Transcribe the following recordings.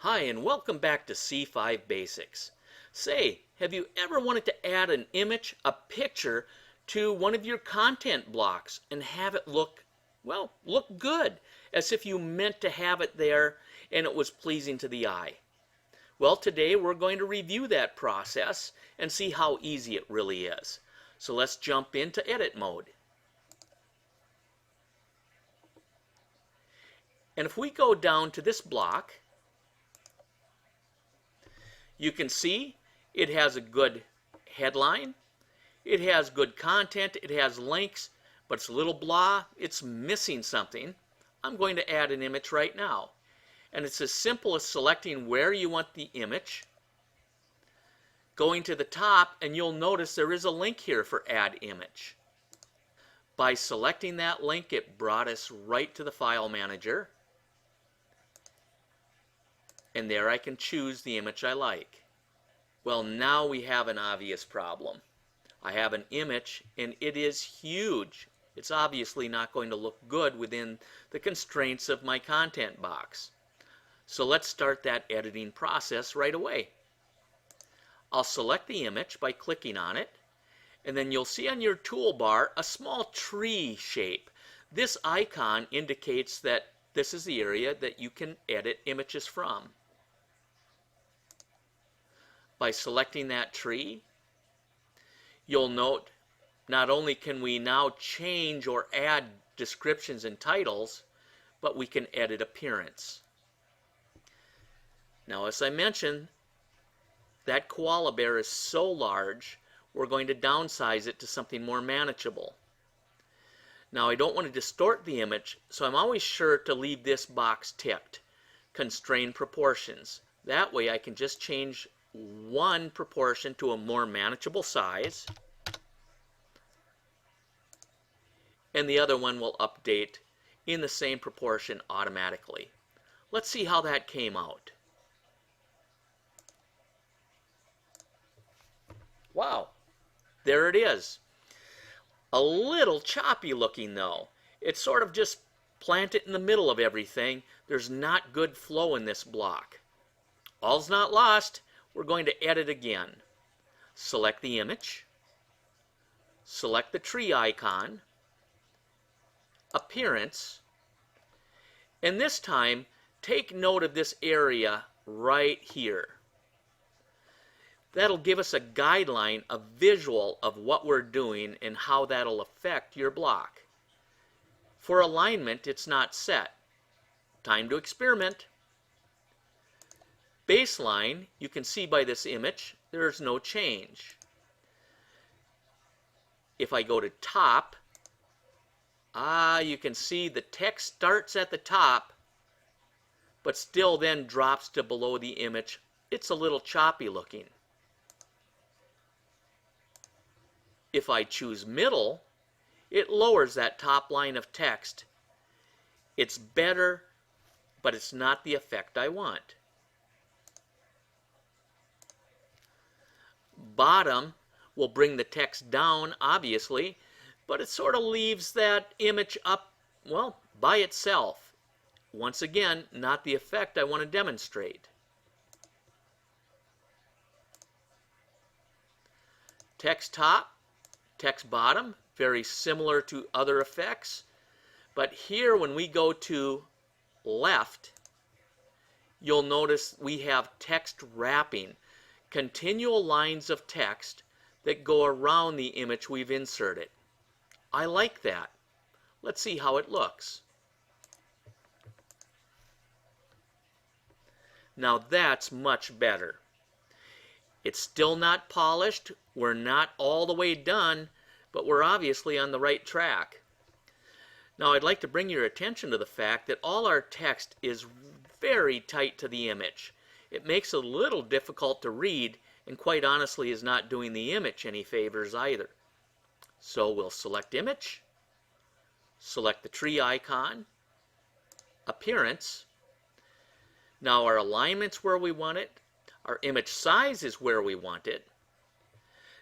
Hi, and welcome back to C5 Basics. Say, have you ever wanted to add an image, a picture, to one of your content blocks and have it look good, as if you meant to have it there and it was pleasing to the eye? Well, today we're going to review that process and see how easy it really is. So let's jump into edit mode. And if we go down to this block, you can see it has a good headline, it has good content, it has links, but it's a little blah, it's missing something. I'm going to add an image right now. And it's as simple as selecting where you want the image, going to the top, and you'll notice there is a link here for Add Image. By selecting that link, it brought us right to the file manager. And there I can choose the image I like. Well, now we have an obvious problem. I have an image and it is huge. It's obviously not going to look good within the constraints of my content box. So let's start that editing process right away. I'll select the image by clicking on it, and then you'll see on your toolbar a small tree shape. This icon indicates that this is the area that you can edit images from. By selecting that tree, you'll note not only can we now change or add descriptions and titles, but we can edit appearance. Now, as I mentioned, that koala bear is so large, we're going to downsize it to something more manageable. Now, I don't want to distort the image, so I'm always sure to leave this box ticked, Constrain Proportions. That way I can just change one proportion to a more manageable size, and the other one will update in the same proportion automatically. Let's see how that came out. Wow, there it is. A little choppy looking though. It's sort of just planted in the middle of everything. There's not good flow in this block. All's not lost. We're going to edit again. Select the image, select the tree icon, appearance, and this time take note of this area right here. That'll give us a guideline, a visual of what we're doing and how that'll affect your block. For alignment, it's not set. Time to experiment. Baseline, you can see by this image, there's no change. If I go to top, you can see the text starts at the top, but still then drops to below the image. It's a little choppy looking. If I choose middle, it lowers that top line of text. It's better, but it's not the effect I want. Bottom will bring the text down, obviously, but it sort of leaves that image up, well, by itself. Once again, not the effect I want to demonstrate. Text top, text bottom, very similar to other effects, but here when we go to left, you'll notice we have text wrapping. Continual lines of text that go around the image we've inserted. I like that. Let's see how it looks. Now that's much better. It's still not polished. We're not all the way done, but we're obviously on the right track. Now I'd like to bring your attention to the fact that all our text is very tight to the image. It makes it a little difficult to read, and quite honestly is not doing the image any favors either. So we'll select image, select the tree icon, appearance. Now our alignment's where we want it, our image size is where we want it.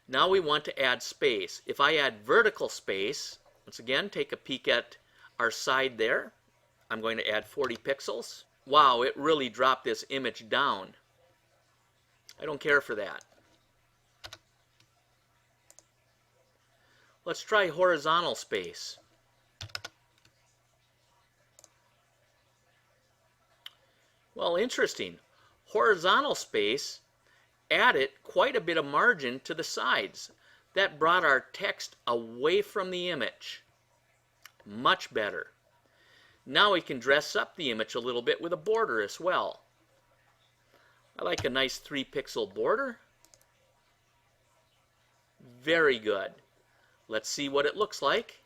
Now we want to add space. If I add vertical space, once again take a peek at our side there. I'm going to add 40 pixels. Wow, it really dropped this image down. I don't care for that. Let's try horizontal space. Well, interesting. Horizontal space added quite a bit of margin to the sides. That brought our text away from the image. Much better. Now we can dress up the image a little bit with a border as well. I like a nice 3-pixel border. Very good. Let's see what it looks like.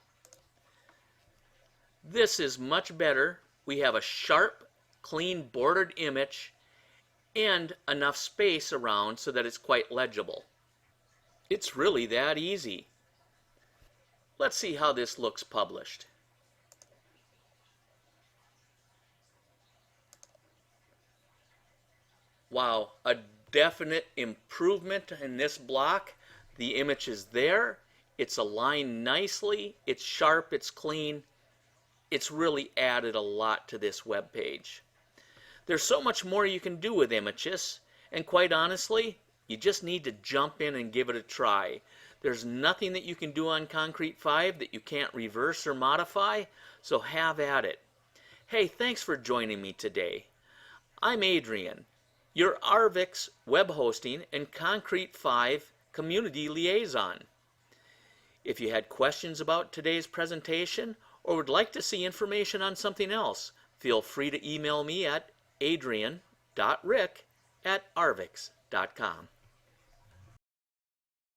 This is much better. We have a sharp, clean bordered image and enough space around so that it's quite legible. It's really that easy. Let's see how this looks published. Wow, a definite improvement in this block. The image is there. It's aligned nicely. It's sharp. It's clean. It's really added a lot to this web page. There's so much more you can do with images, and quite honestly, you just need to jump in and give it a try. There's nothing that you can do on concrete5 that you can't reverse or modify, so have at it. Hey, thanks for joining me today. I'm Adrian, your Arvixe Web Hosting and concrete5 community liaison. If you had questions about today's presentation or would like to see information on something else, feel free to email me at adrian.rick@arvixe.com.